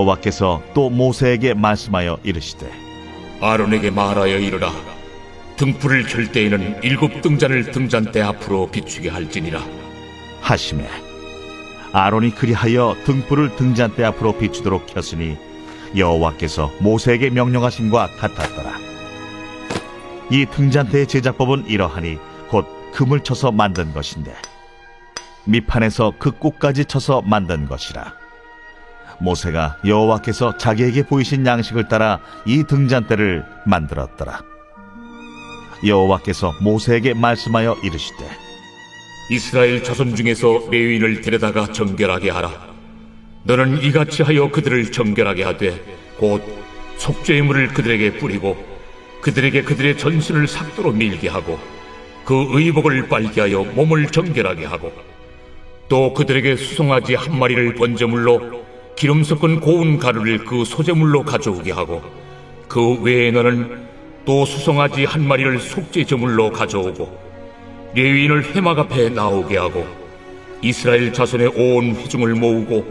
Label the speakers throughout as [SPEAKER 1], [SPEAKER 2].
[SPEAKER 1] 여호와께서 또 모세에게 말씀하여 이르시되
[SPEAKER 2] 아론에게 말하여 이르라. 등불을 켤 때에는 7 등잔을 등잔대 앞으로 비추게 할지니라
[SPEAKER 1] 하시매 아론이 그리하여 등불을 등잔대 앞으로 비추도록 켰으니 여호와께서 모세에게 명령하심과 같았더라. 이 등잔대의 제작법은 이러하니 곧 금을 쳐서 만든 것인데 밑판에서 그 꼭까지 쳐서 만든 것이라. 모세가 여호와께서 자기에게 보이신 양식을 따라 이 등잔대를 만들었더라. 여호와께서 모세에게 말씀하여 이르시되
[SPEAKER 2] 이스라엘 자손 중에서 레위인을 데려다가 정결하게 하라. 너는 이같이 하여 그들을 정결하게 하되 곧 속죄의 물을 그들에게 뿌리고 그들에게 그들의 전신을 삭도로 밀게 하고 그 의복을 빨게 하여 몸을 정결하게 하고 또 그들에게 수송아지 1마리를 번제물로 기름 섞은 고운 가루를 그 소제물로 가져오게 하고 그 외에 너는 또 수송아지 1마리를 속죄 제물로 가져오고 레위인을 회막 앞에 나오게 하고 이스라엘 자손의 온 회중을 모으고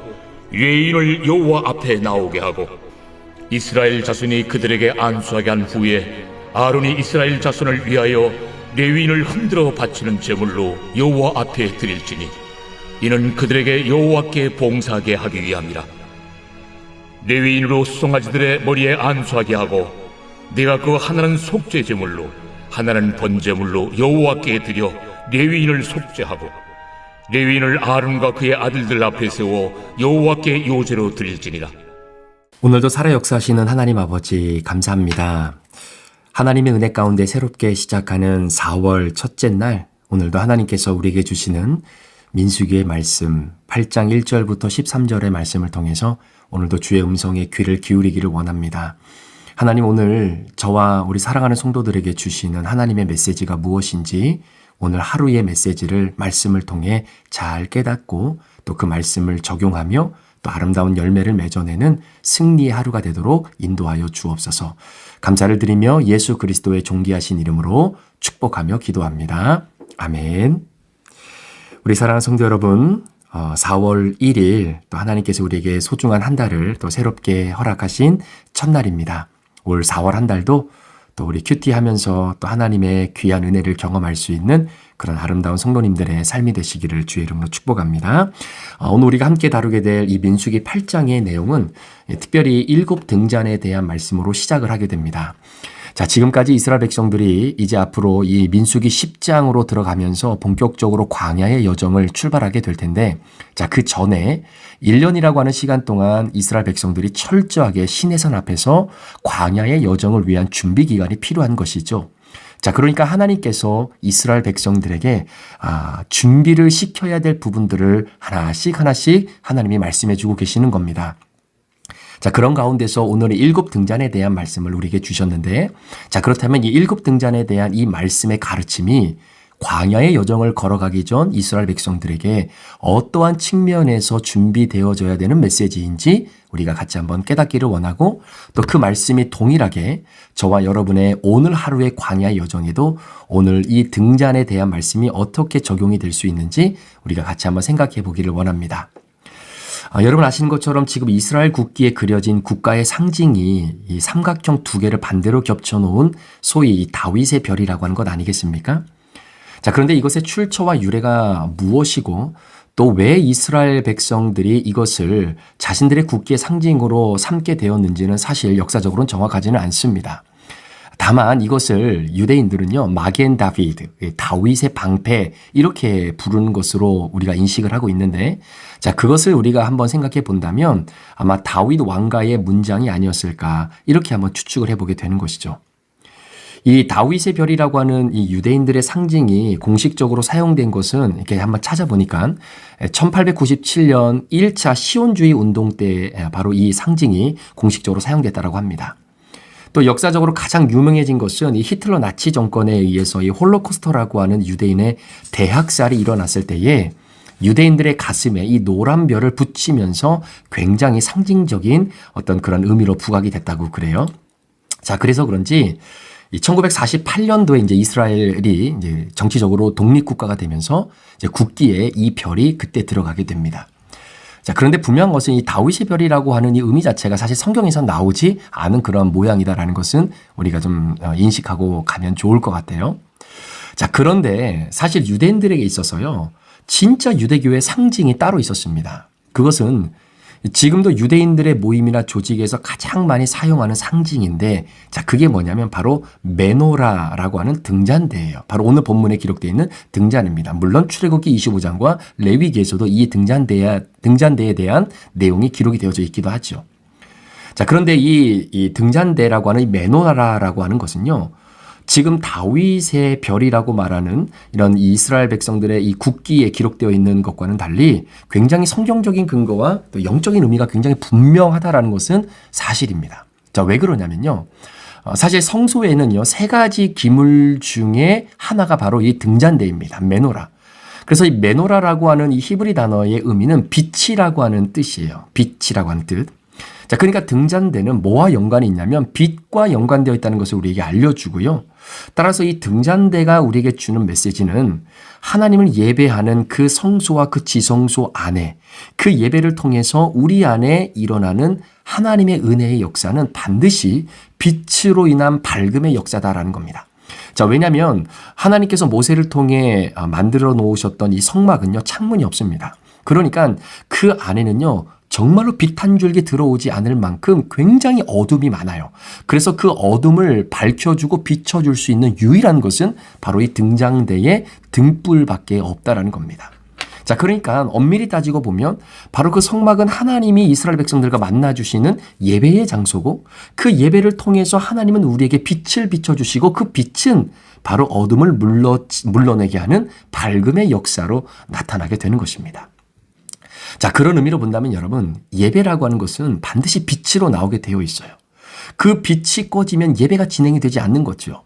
[SPEAKER 2] 레위인을 여호와 앞에 나오게 하고 이스라엘 자손이 그들에게 안수하게 한 후에 아론이 이스라엘 자손을 위하여 레위인을 흔들어 바치는 제물로 여호와 앞에 드릴지니 이는 그들에게 여호와께 봉사하게 하기 위함이라. 레위인으로 수송아지들의 머리에 안수하게 하고 내가 그 하나는 속죄 제물로 하나는 번제물로 여호와께 드려 레위인을 속죄하고 레위인을 아론과 그의 아들들 앞에 세워 여호와께 요제로 드릴지니라.
[SPEAKER 3] 오늘도 살아 역사하시는 하나님 아버지 감사합니다. 하나님의 은혜 가운데 새롭게 시작하는 4월 첫째 날, 오늘도 하나님께서 우리에게 주시는 민수기의 말씀 8장 1절부터 13절의 말씀을 통해서 오늘도 주의 음성에 귀를 기울이기를 원합니다. 하나님, 오늘 저와 우리 사랑하는 성도들에게 주시는 하나님의 메시지가 무엇인지 오늘 하루의 메시지를 말씀을 통해 잘 깨닫고 또 그 말씀을 적용하며 또 아름다운 열매를 맺어내는 승리의 하루가 되도록 인도하여 주옵소서. 감사를 드리며 예수 그리스도의 존귀하신 이름으로 축복하며 기도합니다. 아멘. 우리 사랑하는 성도 여러분, 4월 1일 또 하나님께서 우리에게 소중한 한 달을 또 새롭게 허락하신 첫날입니다. 올 4월 한 달도 또 우리 큐티 하면서 또 하나님의 귀한 은혜를 경험할 수 있는 그런 아름다운 성도님들의 삶이 되시기를 주의 이름으로 축복합니다. 오늘 우리가 함께 다루게 될 이 민수기 8장의 내용은 특별히 7 등잔에 대한 말씀으로 시작을 하게 됩니다. 자, 지금까지 이스라엘 백성들이 이제 앞으로 이 민수기 10장으로 들어가면서 본격적으로 광야의 여정을 출발하게 될 텐데, 자, 그 전에 1년이라고 하는 시간 동안 이스라엘 백성들이 철저하게 시내산 앞에서 광야의 여정을 위한 준비 기간이 필요한 것이죠. 자, 그러니까 하나님께서 이스라엘 백성들에게 준비를 시켜야 될 부분들을 하나씩 하나님이 말씀해 주고 계시는 겁니다. 자, 그런 가운데서 오늘의 7 등잔에 대한 말씀을 우리에게 주셨는데, 자, 그렇다면 이 7 등잔에 대한 이 말씀의 가르침이 광야의 여정을 걸어가기 전 이스라엘 백성들에게 어떠한 측면에서 준비되어져야 되는 메시지인지 우리가 같이 한번 깨닫기를 원하고, 또 그 말씀이 동일하게 저와 여러분의 오늘 하루의 광야의 여정에도 오늘 이 등잔에 대한 말씀이 어떻게 적용이 될 수 있는지 우리가 같이 한번 생각해 보기를 원합니다. 여러분 아시는 것처럼 지금 이스라엘 국기에 그려진 국가의 상징이 이 삼각형 2개를 반대로 겹쳐놓은 소위 이 다윗의 별이라고 하는 것 아니겠습니까? 자, 그런데 이것의 출처와 유래가 무엇이고 또 왜 이스라엘 백성들이 이것을 자신들의 국기의 상징으로 삼게 되었는지는 사실 역사적으로는 정확하지는 않습니다. 다만 이것을 유대인들은요, 마겐 다비드, 다윗의 방패 이렇게 부르는 것으로 우리가 인식을 하고 있는데, 자, 그것을 우리가 한번 생각해 본다면 아마 다윗 왕가의 문장이 아니었을까 이렇게 한번 추측을 해보게 되는 것이죠. 이 다윗의 별이라고 하는 이 유대인들의 상징이 공식적으로 사용된 것은 이렇게 한번 찾아보니까 1897년 1차 시온주의 운동 때 바로 이 상징이 공식적으로 사용됐다고 합니다. 또 역사적으로 가장 유명해진 것은 이 히틀러 나치 정권에 의해서 이 홀로코스터라고 하는 유대인의 대학살이 일어났을 때에 유대인들의 가슴에 이 노란 별을 붙이면서 굉장히 상징적인 어떤 그런 의미로 부각이 됐다고 그래요. 자, 그래서 그런지 1948년도에 이제 이스라엘이 이제 정치적으로 독립국가가 되면서 이제 국기에 이 별이 그때 들어가게 됩니다. 자, 그런데 분명한 것은 이 다윗의 별이라고 하는 이 의미 자체가 사실 성경에서 나오지 않은 그런 모양이다라는 것은 우리가 좀 인식하고 가면 좋을 것 같아요. 자, 그런데 사실 유대인들에게 있어서요, 진짜 유대교의 상징이 따로 있었습니다. 그것은 지금도 유대인들의 모임이나 조직에서 가장 많이 사용하는 상징인데, 자, 그게 뭐냐면 바로 메노라라고 하는 등잔대예요. 바로 오늘 본문에 기록되어 있는 등잔입니다. 물론 출애굽기 25장과 레위기에서도 이 등잔대에 대한 내용이 기록이 되어져 있기도 하죠. 자, 그런데 이 등잔대라고 하는 이 메노라라고 하는 것은요, 지금 다윗의 별이라고 말하는 이런 이스라엘 백성들의 이 국기에 기록되어 있는 것과는 달리 굉장히 성경적인 근거와 또 영적인 의미가 굉장히 분명하다라는 것은 사실입니다. 자, 왜 그러냐면요. 사실 성소에는요, 세 가지 기물 중에 하나가 바로 이 등잔대입니다. 메노라. 그래서 이 메노라라고 하는 이 히브리 단어의 의미는 빛이라고 하는 뜻이에요. 빛이라고 하는 뜻. 자, 그러니까 등잔대는 뭐와 연관이 있냐면 빛과 연관되어 있다는 것을 우리에게 알려주고요. 따라서 이 등잔대가 우리에게 주는 메시지는 하나님을 예배하는 그 성소와 그 지성소 안에 그 예배를 통해서 우리 안에 일어나는 하나님의 은혜의 역사는 반드시 빛으로 인한 밝음의 역사다라는 겁니다. 자, 왜냐하면 하나님께서 모세를 통해 만들어 놓으셨던 이 성막은요, 창문이 없습니다. 그러니까 그 안에는요, 정말로 빛 한 줄기 들어오지 않을 만큼 굉장히 어둠이 많아요. 그래서 그 어둠을 밝혀주고 비춰줄 수 있는 유일한 것은 바로 이 등잔대의 등불밖에 없다라는 겁니다. 자, 그러니까 엄밀히 따지고 보면 바로 그 성막은 하나님이 이스라엘 백성들과 만나주시는 예배의 장소고, 그 예배를 통해서 하나님은 우리에게 빛을 비춰주시고, 그 빛은 바로 어둠을 물러내게 하는 밝음의 역사로 나타나게 되는 것입니다. 자, 그런 의미로 본다면 여러분, 예배라고 하는 것은 반드시 빛으로 나오게 되어 있어요. 그 빛이 꺼지면 예배가 진행이 되지 않는 거죠.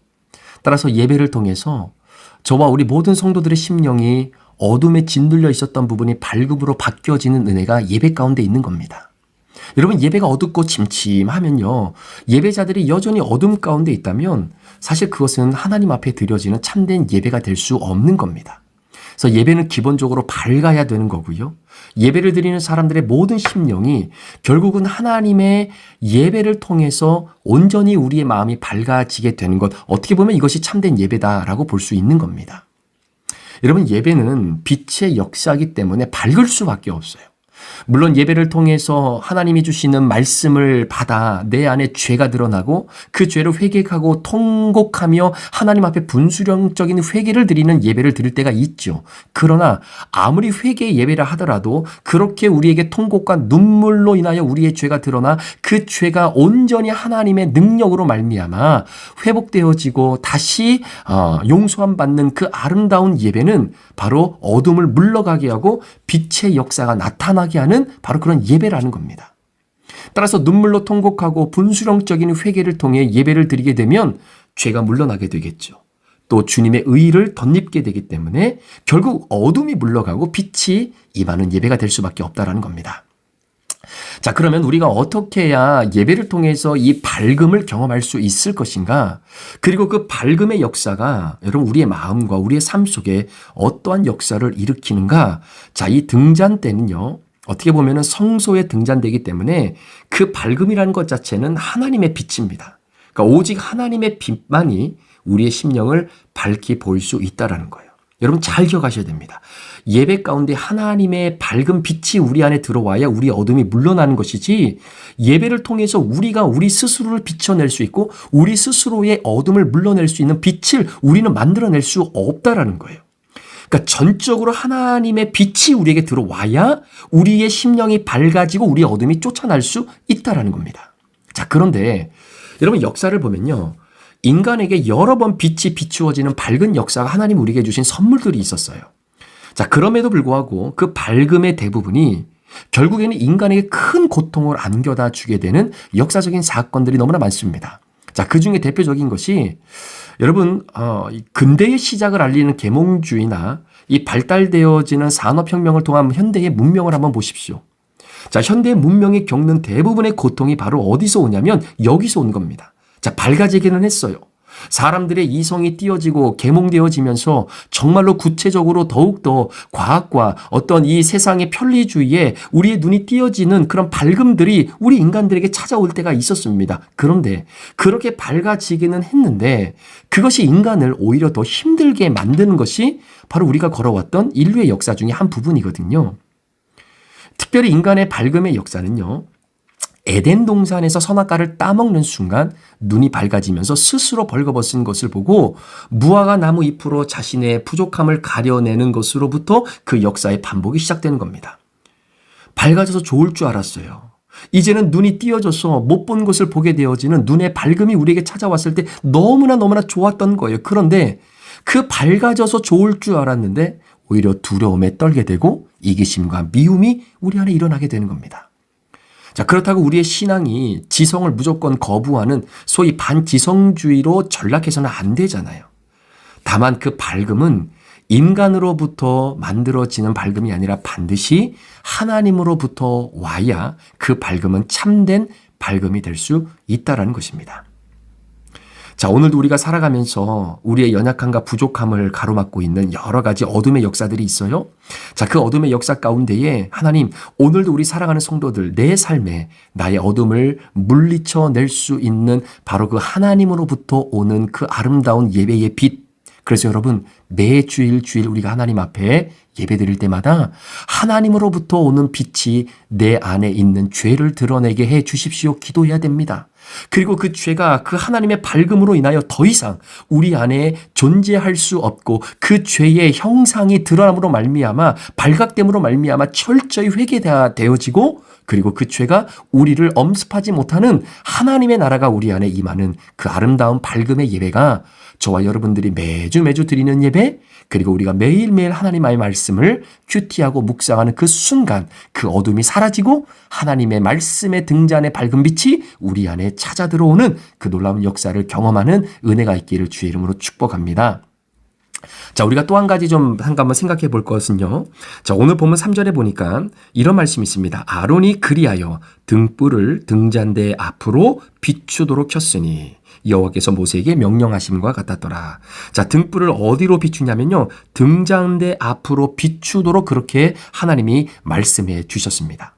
[SPEAKER 3] 따라서 예배를 통해서 저와 우리 모든 성도들의 심령이 어둠에 짓눌려 있었던 부분이 밝음으로 바뀌어지는 은혜가 예배 가운데 있는 겁니다. 여러분, 예배가 어둡고 침침하면요, 예배자들이 여전히 어둠 가운데 있다면 사실 그것은 하나님 앞에 드려지는 참된 예배가 될 수 없는 겁니다. 그래서 예배는 기본적으로 밝아야 되는 거고요. 예배를 드리는 사람들의 모든 심령이 결국은 하나님의 예배를 통해서 온전히 우리의 마음이 밝아지게 되는 것, 어떻게 보면 이것이 참된 예배다라고 볼 수 있는 겁니다. 여러분, 예배는 빛의 역사이기 때문에 밝을 수밖에 없어요. 물론 예배를 통해서 하나님이 주시는 말씀을 받아 내 안에 죄가 드러나고 그 죄를 회개하고 통곡하며 하나님 앞에 분수령적인 회개를 드리는 예배를 드릴 때가 있죠. 그러나 아무리 회개의 예배를 하더라도 그렇게 우리에게 통곡과 눈물로 인하여 우리의 죄가 드러나 그 죄가 온전히 하나님의 능력으로 말미암아 회복되어지고 다시 용서함 받는 그 아름다운 예배는 바로 어둠을 물러가게 하고 빛의 역사가 나타나게 하는 바로 그런 예배라는 겁니다. 따라서 눈물로 통곡하고 분수령적인 회개를 통해 예배를 드리게 되면 죄가 물러나게 되겠죠. 또 주님의 의를 덧입게 되기 때문에 결국 어둠이 물러가고 빛이 임하는 예배가 될 수밖에 없다라는 겁니다. 자, 그러면 우리가 어떻게 해야 예배를 통해서 이 밝음을 경험할 수 있을 것인가? 그리고 그 밝음의 역사가 여러분 우리의 마음과 우리의 삶 속에 어떠한 역사를 일으키는가? 자, 이 등잔대는요, 어떻게 보면은 성소의 등잔대이기 때문에 그 밝음이라는 것 자체는 하나님의 빛입니다. 그러니까 오직 하나님의 빛만이 우리의 심령을 밝히 보일 수 있다라는 거예요. 여러분 잘 기억하셔야 됩니다. 예배 가운데 하나님의 밝은 빛이 우리 안에 들어와야 우리의 어둠이 물러나는 것이지, 예배를 통해서 우리가 우리 스스로를 비춰낼 수 있고 우리 스스로의 어둠을 물러낼 수 있는 빛을 우리는 만들어낼 수 없다라는 거예요. 그러니까 전적으로 하나님의 빛이 우리에게 들어와야 우리의 심령이 밝아지고 우리의 어둠이 쫓아날 수 있다라는 겁니다. 자, 그런데 여러분 역사를 보면요, 인간에게 여러 번 빛이 비추어지는 밝은 역사가 하나님 우리에게 주신 선물들이 있었어요. 자, 그럼에도 불구하고 그 밝음의 대부분이 결국에는 인간에게 큰 고통을 안겨다 주게 되는 역사적인 사건들이 너무나 많습니다. 자, 그 중에 대표적인 것이 여러분 근대의 시작을 알리는 계몽주의나 이 발달되어지는 산업혁명을 통한 현대의 문명을 한번 보십시오. 자, 현대의 문명이 겪는 대부분의 고통이 바로 어디서 오냐면 여기서 온 겁니다. 자, 밝아지기는 했어요. 사람들의 이성이 띄어지고 계몽되어지면서 정말로 구체적으로 더욱더 과학과 어떤 이 세상의 편리주의에 우리의 눈이 띄어지는 그런 밝음들이 우리 인간들에게 찾아올 때가 있었습니다. 그런데 그렇게 밝아지기는 했는데 그것이 인간을 오히려 더 힘들게 만드는 것이 바로 우리가 걸어왔던 인류의 역사 중에 한 부분이거든요. 특별히 인간의 밝음의 역사는요. 에덴 동산에서 선악과를 따먹는 순간 눈이 밝아지면서 스스로 벌거벗은 것을 보고 무화과 나무 잎으로 자신의 부족함을 가려내는 것으로부터 그 역사의 반복이 시작되는 겁니다. 밝아져서 좋을 줄 알았어요. 이제는 눈이 띄어져서 못 본 것을 보게 되어지는 눈의 밝음이 우리에게 찾아왔을 때 너무나 좋았던 거예요. 그런데 그 밝아져서 좋을 줄 알았는데 오히려 두려움에 떨게 되고 이기심과 미움이 우리 안에 일어나게 되는 겁니다. 자, 그렇다고 우리의 신앙이 지성을 무조건 거부하는 소위 반지성주의로 전락해서는 안 되잖아요. 다만 그 밝음은 인간으로부터 만들어지는 밝음이 아니라 반드시 하나님으로부터 와야 그 밝음은 참된 밝음이 될 수 있다라는 것입니다. 자, 오늘도 우리가 살아가면서 우리의 연약함과 부족함을 가로막고 있는 여러 가지 어둠의 역사들이 있어요. 자, 그 어둠의 역사 가운데에 하나님, 오늘도 우리 살아가는 성도들, 내 삶에 나의 어둠을 물리쳐 낼 수 있는 바로 그 하나님으로부터 오는 그 아름다운 예배의 빛. 그래서 여러분, 매 주일 우리가 하나님 앞에 예배 드릴 때마다 하나님으로부터 오는 빛이 내 안에 있는 죄를 드러내게 해 주십시오. 기도해야 됩니다. 그리고 그 죄가 그 하나님의 밝음으로 인하여 더 이상 우리 안에 존재할 수 없고 그 죄의 형상이 드러남으로 말미암아 발각됨으로 말미암아 철저히 회개되어지고 그리고 그 죄가 우리를 엄습하지 못하는 하나님의 나라가 우리 안에 임하는 그 아름다운 밝음의 예배가 저와 여러분들이 매주 드리는 예배 그리고 우리가 매일매일 하나님의 말씀을 큐티하고 묵상하는 그 순간 그 어둠이 사라지고 하나님의 말씀의 등잔의 밝은 빛이 우리 안에 찾아 들어오는 그 놀라운 역사를 경험하는 은혜가 있기를 주의 이름으로 축복합니다. 자, 우리가 또 한 가지 좀 한번 생각해 볼 것은요. 자, 오늘 보면 3절에 보니까 이런 말씀이 있습니다. 아론이 그리하여 등불을 등잔대 앞으로 비추도록 켰으니 여호와께서 모세에게 명령하심과 같았더라. 자, 등불을 어디로 비추냐면요. 등잔대 앞으로 비추도록 그렇게 하나님이 말씀해 주셨습니다.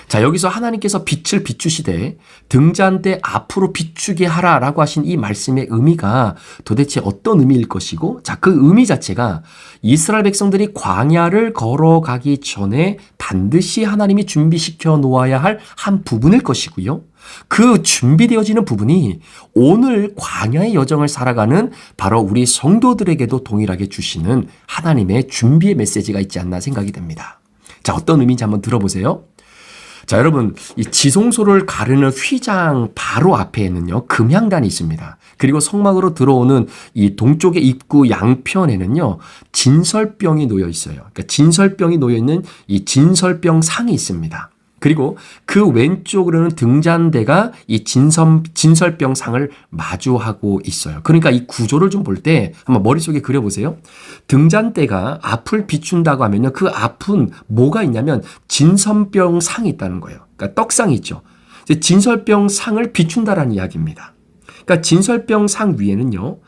[SPEAKER 3] 자, 여기서 하나님께서 빛을 비추시되 등잔대 앞으로 비추게 하라라고 하신 이 말씀의 의미가 도대체 어떤 의미일 것이고, 자, 그 의미 자체가 이스라엘 백성들이 광야를 걸어가기 전에 반드시 하나님이 준비시켜 놓아야 할 한 부분일 것이고요. 그 준비되어지는 부분이 오늘 광야의 여정을 살아가는 바로 우리 성도들에게도 동일하게 주시는 하나님의 준비의 메시지가 있지 않나 생각이 됩니다. 자, 어떤 의미인지 한번 들어보세요. 자, 여러분, 이 지성소를 가르는 휘장 바로 앞에는요, 금향단이 있습니다. 그리고 성막으로 들어오는 이 동쪽의 입구 양편에는요, 진설병이 놓여 있어요. 그러니까 진설병이 놓여 있는 이 진설병 상이 있습니다. 그리고 그 왼쪽으로는 등잔대가 이 진설병 상을 마주하고 있어요. 그러니까 이 구조를 좀 볼 때 한번 머릿속에 그려보세요. 등잔대가 앞을 비춘다고 하면요. 그 앞은 뭐가 있냐면 진설병 상이 있다는 거예요. 그러니까 떡상이 있죠. 진설병 상을 비춘다라는 이야기입니다. 그러니까 진설병 상 위에는요.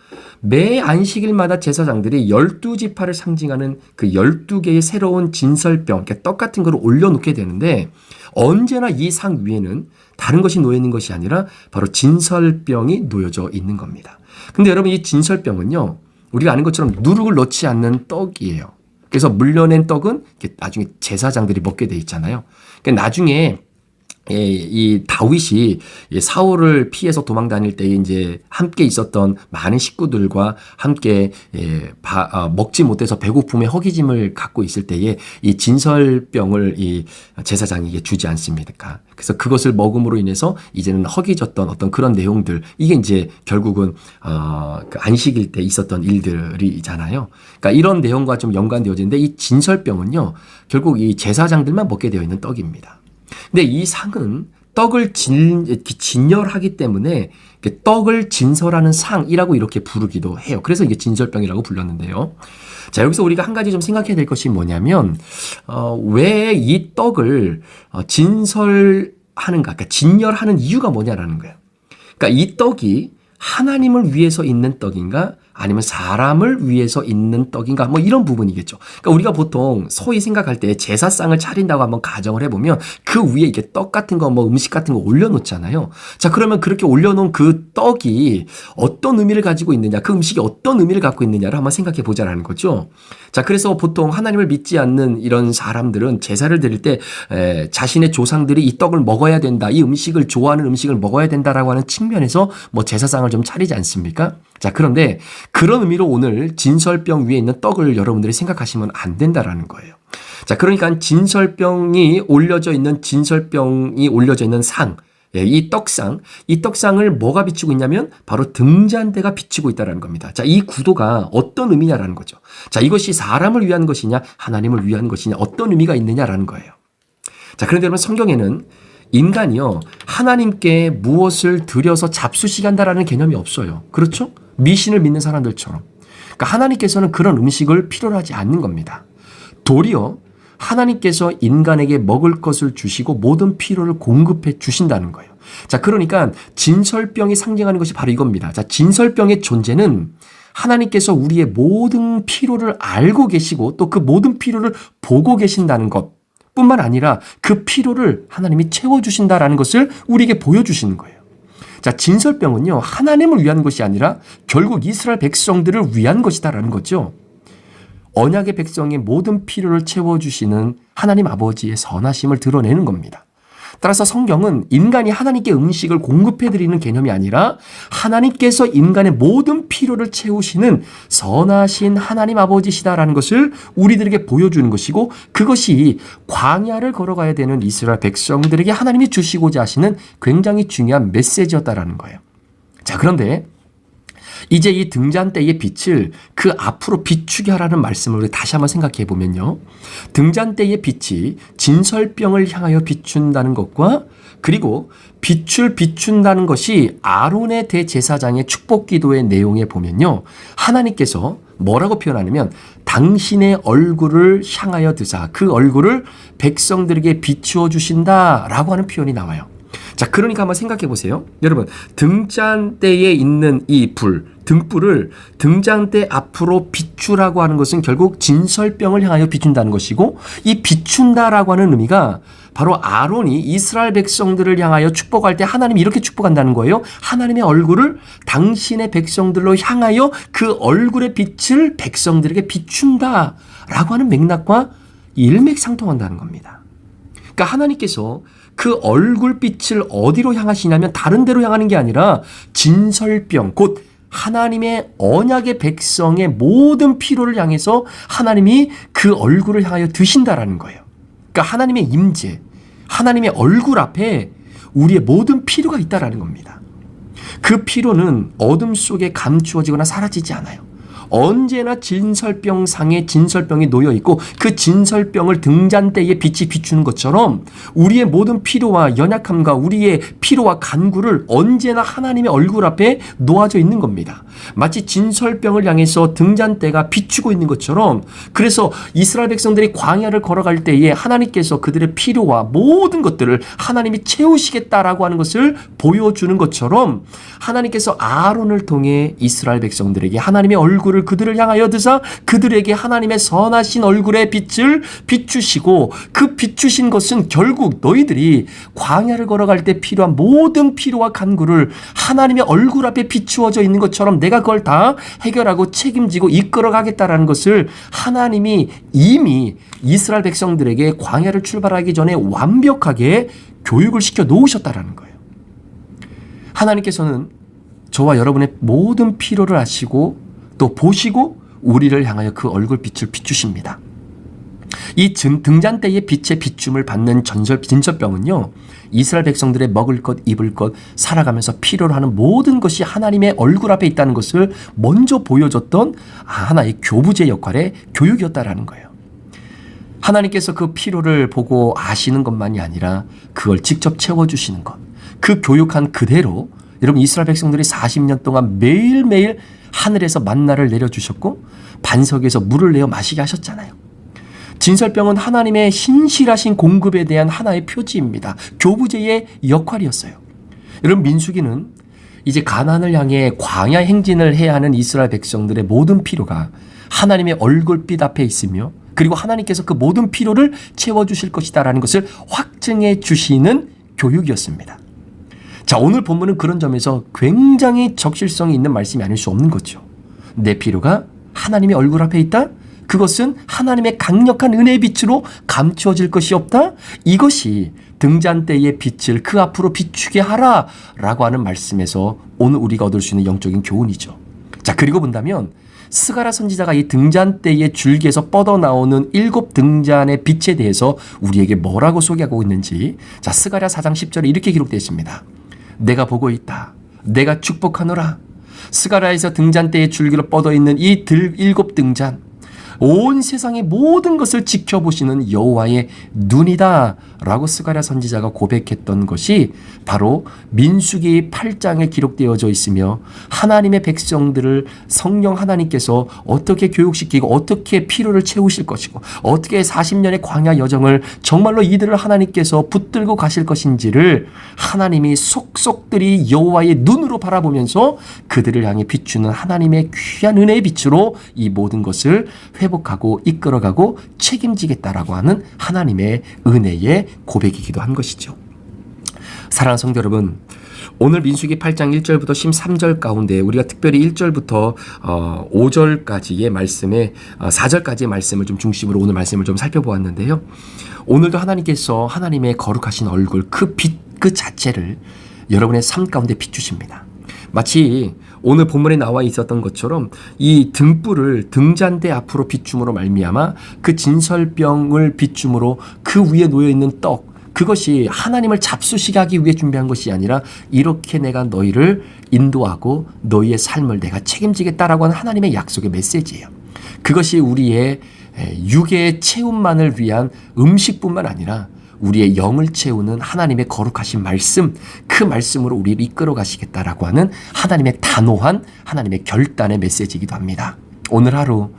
[SPEAKER 3] 매 안식일마다 제사장들이 12지파를 상징하는 그 12개의 새로운 진설병, 그러니까 떡 같은 걸 올려놓게 되는데 언제나 이 상 위에는 다른 것이 놓여 있는 것이 아니라 바로 진설병이 놓여져 있는 겁니다. 근데 여러분 이 진설병은요. 우리가 아는 것처럼 누룩을 넣지 않는 떡이에요. 그래서 물려낸 떡은 나중에 제사장들이 먹게 돼 있잖아요. 그러니까 나중에 이 다윗이 사울을 피해서 도망 다닐 때 이제 함께 있었던 많은 식구들과 함께 먹지 못해서 배고픔에 허기짐을 갖고 있을 때에 이 진설병을 이 제사장에게 주지 않습니까? 그래서 그것을 먹음으로 인해서 이제는 허기졌던 어떤 그런 내용들 이게 이제 결국은 그 안식일 때 있었던 일들이잖아요. 그러니까 이런 내용과 좀 연관되어지는데 이 진설병은요 결국 이 제사장들만 먹게 되어 있는 떡입니다. 근데 이 상은 떡을 진열하기 때문에 떡을 진설하는 상이라고 이렇게 부르기도 해요. 그래서 이게 진설병이라고 불렀는데요. 자, 여기서 우리가 한 가지 좀 생각해야 될 것이 뭐냐면 왜 이 떡을 진설하는가, 그러니까 진열하는 이유가 뭐냐라는 거예요. 그러니까 이 떡이 하나님을 위해서 있는 떡인가? 아니면 사람을 위해서 있는 떡인가? 뭐 이런 부분이겠죠. 그러니까 우리가 보통 소위 생각할 때 제사상을 차린다고 한번 가정을 해보면 그 위에 이게 떡 같은 거 뭐 음식 같은 거 올려놓잖아요. 자, 그러면 그렇게 올려놓은 그 떡이 어떤 의미를 가지고 있느냐, 그 음식이 어떤 의미를 갖고 있느냐를 한번 생각해 보자라는 거죠. 자, 그래서 보통 하나님을 믿지 않는 이런 사람들은 제사를 드릴 때 자신의 조상들이 이 떡을 먹어야 된다, 이 음식을 좋아하는 음식을 먹어야 된다라고 하는 측면에서 뭐 제사상을 좀 차리지 않습니까? 자, 그런데 그런 의미로 오늘 진설병 위에 있는 떡을 여러분들이 생각하시면 안 된다라는 거예요. 자, 그러니까 진설병이 올려져 있는 상, 이 떡상을 뭐가 비추고 있냐면 바로 등잔대가 비추고 있다는 겁니다. 자, 이 구도가 어떤 의미냐라는 거죠. 자, 이것이 사람을 위한 것이냐, 하나님을 위한 것이냐, 어떤 의미가 있느냐라는 거예요. 자, 그런데 여러분 성경에는 인간이요, 하나님께 무엇을 드려서 잡수시게 한다라는 개념이 없어요. 그렇죠? 미신을 믿는 사람들처럼. 그러니까 하나님께서는 그런 음식을 필요로 하지 않는 겁니다. 도리어 하나님께서 인간에게 먹을 것을 주시고 모든 필요를 공급해 주신다는 거예요. 자, 그러니까 진설병이 상징하는 것이 바로 이겁니다. 자, 진설병의 존재는 하나님께서 우리의 모든 필요를 알고 계시고 또 그 모든 필요를 보고 계신다는 것 뿐만 아니라 그 필요를 하나님이 채워주신다라는 것을 우리에게 보여주시는 거예요. 자, 진설병은요, 하나님을 위한 것이 아니라 결국 이스라엘 백성들을 위한 것이다라는 거죠. 언약의 백성의 모든 필요를 채워주시는 하나님 아버지의 선하심을 드러내는 겁니다. 따라서 성경은 인간이 하나님께 음식을 공급해드리는 개념이 아니라 하나님께서 인간의 모든 필요를 채우시는 선하신 하나님 아버지시다라는 것을 우리들에게 보여주는 것이고, 그것이 광야를 걸어가야 되는 이스라엘 백성들에게 하나님이 주시고자 하시는 굉장히 중요한 메시지였다라는 거예요. 자, 그런데 이제 이 등잔대의 빛을 그 앞으로 비추게 하라는 말씀을 우리 다시 한번 생각해 보면요. 등잔대의 빛이 진설병을 향하여 비춘다는 것과 그리고 비춘다는 것이 아론의 대제사장의 축복 기도의 내용에 보면요. 하나님께서 뭐라고 표현하냐면 당신의 얼굴을 향하여 드사 그 얼굴을 백성들에게 비추어 주신다라고 하는 표현이 나와요. 자, 그러니까 한번 생각해 보세요. 여러분, 등잔대에 있는 이 등불을 등잔대 앞으로 비추라고 하는 것은 결국 진설병을 향하여 비춘다는 것이고, 이 비춘다라고 하는 의미가 바로 아론이 이스라엘 백성들을 향하여 축복할 때 하나님이 이렇게 축복한다는 거예요. 하나님의 얼굴을 당신의 백성들로 향하여 그 얼굴의 빛을 백성들에게 비춘다라고 하는 맥락과 일맥상통한다는 겁니다. 그러니까 하나님께서 그 얼굴빛을 어디로 향하시냐면 다른 데로 향하는 게 아니라 진설병, 곧 하나님의 언약의 백성의 모든 필요를 향해서 하나님이 그 얼굴을 향하여 드신다라는 거예요. 그러니까 하나님의 임재, 하나님의 얼굴 앞에 우리의 모든 필요가 있다라는 겁니다. 그 필요는 어둠 속에 감추어지거나 사라지지 않아요. 언제나 진설병상에 진설병이 놓여 있고 그 진설병을 등잔대에 빛이 비추는 것처럼 우리의 모든 필요와 연약함과 우리의 필요와 간구를 언제나 하나님의 얼굴 앞에 놓아져 있는 겁니다. 마치 진설병을 향해서 등잔대가 비추고 있는 것처럼, 그래서 이스라엘 백성들이 광야를 걸어갈 때에 하나님께서 그들의 필요와 모든 것들을 하나님이 채우시겠다라고 하는 것을 보여주는 것처럼 하나님께서 아론을 통해 이스라엘 백성들에게 하나님의 얼굴을 그들을 향하여 드사 그들에게 하나님의 선하신 얼굴의 빛을 비추시고, 그 비추신 것은 결국 너희들이 광야를 걸어갈 때 필요한 모든 필요와 간구를 하나님의 얼굴 앞에 비추어져 있는 것처럼 내가 그걸 다 해결하고 책임지고 이끌어가겠다라는 것을 하나님이 이미 이스라엘 백성들에게 광야를 출발하기 전에 완벽하게 교육을 시켜 놓으셨다라는 거예요. 하나님께서는 저와 여러분의 모든 필요를 아시고 또 보시고 우리를 향하여 그 얼굴빛을 비추십니다. 이 등잔대의 빛의 비춤을 받는 진설병은요, 이스라엘 백성들의 먹을 것, 입을 것, 살아가면서 필요로 하는 모든 것이 하나님의 얼굴 앞에 있다는 것을 먼저 보여줬던 하나의 교부제 역할의 교육이었다라는 거예요. 하나님께서 그 필요를 보고 아시는 것만이 아니라 그걸 직접 채워주시는 것, 그 교육한 그대로 여러분 이스라엘 백성들이 40년 동안 매일매일 하늘에서 만나를 내려주셨고 반석에서 물을 내어 마시게 하셨잖아요. 진설병은 하나님의 신실하신 공급에 대한 하나의 표지입니다. 교부제의 역할이었어요. 여러분 민수기는 이제 가나안을 향해 광야 행진을 해야 하는 이스라엘 백성들의 모든 필요가 하나님의 얼굴빛 앞에 있으며 그리고 하나님께서 그 모든 필요를 채워주실 것이다라는 것을 확증해 주시는 교육이었습니다. 자, 오늘 본문은 그런 점에서 굉장히 적실성이 있는 말씀이 아닐 수 없는 거죠. 내 필요가 하나님의 얼굴 앞에 있다? 그것은 하나님의 강력한 은혜의 빛으로 감추어질 것이 없다? 이것이 등잔 때의 빛을 그 앞으로 비추게 하라 라고 하는 말씀에서 오늘 우리가 얻을 수 있는 영적인 교훈이죠. 자, 그리고 본다면 스가랴 선지자가 이 등잔 때의 줄기에서 뻗어나오는 7 등잔의 빛에 대해서 우리에게 뭐라고 소개하고 있는지, 자, 스가랴 4장 10절에 이렇게 기록되어 있습니다. 내가 보고 있다. 내가 축복하노라. 스가랴에서 등잔 때의 줄기로 뻗어 있는 이 7 등잔, 온 세상의 모든 것을 지켜보시는 여호와의 눈이다 라고 스가랴 선지자가 고백했던 것이 바로 민수기 8장에 기록되어져 있으며, 하나님의 백성들을 성령 하나님께서 어떻게 교육시키고 어떻게 필요를 채우실 것이고 어떻게 40년의 광야 여정을 정말로 이들을 하나님께서 붙들고 가실 것인지를 하나님이 속속들이 여호와의 눈으로 바라보면서 그들을 향해 비추는 하나님의 귀한 은혜의 빛으로 이 모든 것을 회복하고 이끌어가고 책임지겠다라고 하는 하나님의 은혜의 고백이기도 한 것이죠. 사랑하는 성도 여러분, 오늘 민수기 8장 1절부터 13절 가운데 우리가 특별히 1절부터 5절까지의 말씀에 4절까지의 말씀을 좀 중심으로 오늘 말씀을 좀 살펴보았는데요. 오늘도 하나님께서 하나님의 거룩하신 얼굴, 그 빛 그 자체를 여러분의 삶 가운데 비추십니다. 마치 오늘 본문에 나와 있었던 것처럼 이 등불을 등잔대 앞으로 비춤으로 말미암아 그 진설병을 비춤으로 그 위에 놓여있는 떡, 그것이 하나님을 잡수시게 하기 위해 준비한 것이 아니라 이렇게 내가 너희를 인도하고 너희의 삶을 내가 책임지겠다라고 하는 하나님의 약속의 메시지예요. 그것이 우리의 육의 체움만을 위한 음식뿐만 아니라 우리의 영을 채우는 하나님의 거룩하신 말씀, 그 말씀으로 우리를 이끌어 가시겠다라고 하는 하나님의 단호한 하나님의 결단의 메시지이기도 합니다. 오늘 하루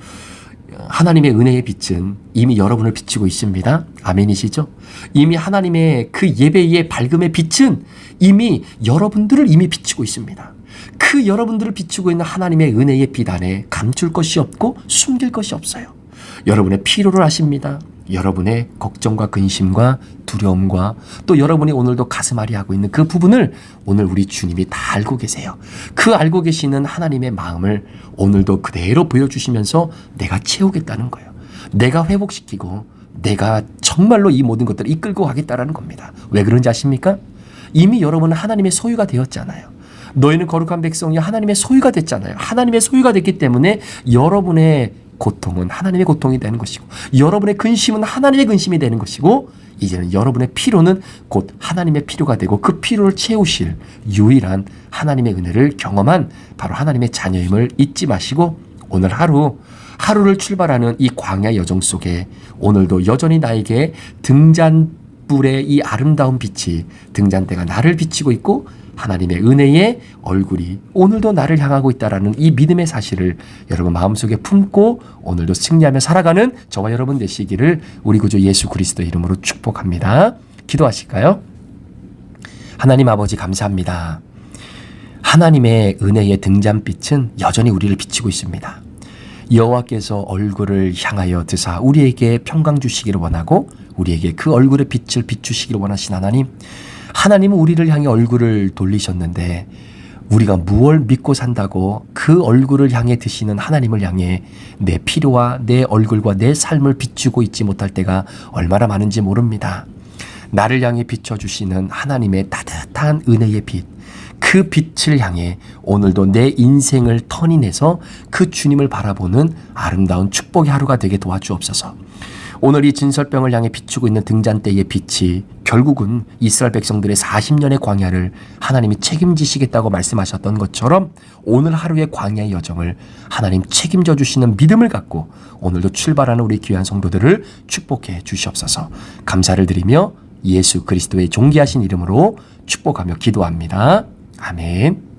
[SPEAKER 3] 하나님의 은혜의 빛은 이미 여러분을 비추고 있습니다. 아멘이시죠? 이미 하나님의 그 예배의 밝음의 빛은 이미 여러분들을 이미 비추고 있습니다. 그 여러분들을 비추고 있는 하나님의 은혜의 빛 안에 감출 것이 없고 숨길 것이 없어요. 여러분의 필요를 아십니다. 여러분의 걱정과 근심과 두려움과 또 여러분이 오늘도 가슴앓이 하고 있는 그 부분을 오늘 우리 주님이 다 알고 계세요. 그 알고 계시는 하나님의 마음을 오늘도 그대로 보여주시면서 내가 채우겠다는 거예요. 내가 회복시키고 내가 정말로 이 모든 것들을 이끌고 가겠다라는 겁니다. 왜 그런지 아십니까? 이미 여러분은 하나님의 소유가 되었잖아요. 너희는 거룩한 백성이 하나님의 소유가 됐잖아요. 하나님의 소유가 됐기 때문에 여러분의 고통은 하나님의 고통이 되는 것이고 여러분의 근심은 하나님의 근심이 되는 것이고 이제는 여러분의 필요는 곧 하나님의 필요가 되고 그 필요를 채우실 유일한 하나님의 은혜를 경험한 바로 하나님의 자녀임을 잊지 마시고 오늘 하루를 출발하는 이 광야 여정 속에 오늘도 여전히 나에게 등잔불의 이 아름다운 빛이 등잔대가 나를 비치고 있고 하나님의 은혜의 얼굴이 오늘도 나를 향하고 있다라는 이 믿음의 사실을 여러분 마음속에 품고 오늘도 승리하며 살아가는 저와 여러분 되시기를 우리 구주 예수 그리스도의 이름으로 축복합니다. 기도하실까요? 하나님 아버지 감사합니다. 하나님의 은혜의 등잔빛은 여전히 우리를 비치고 있습니다. 여호와께서 얼굴을 향하여 드사 우리에게 평강 주시기를 원하고 우리에게 그 얼굴의 빛을 비추시기를 원하신 하나님은 우리를 향해 얼굴을 돌리셨는데 우리가 무엇을 믿고 산다고 그 얼굴을 향해 드시는 하나님을 향해 내 필요와 내 얼굴과 내 삶을 비추고 있지 못할 때가 얼마나 많은지 모릅니다. 나를 향해 비춰주시는 하나님의 따뜻한 은혜의 빛, 그 빛을 향해 오늘도 내 인생을 터닝해서 그 주님을 바라보는 아름다운 축복의 하루가 되게 도와주옵소서. 오늘 이 진설병을 향해 비추고 있는 등잔대의 빛이 결국은 이스라엘 백성들의 40년의 광야를 하나님이 책임지시겠다고 말씀하셨던 것처럼 오늘 하루의 광야의 여정을 하나님 책임져 주시는 믿음을 갖고 오늘도 출발하는 우리 귀한 성도들을 축복해 주시옵소서. 감사를 드리며 예수 그리스도의 존귀하신 이름으로 축복하며 기도합니다. 아멘.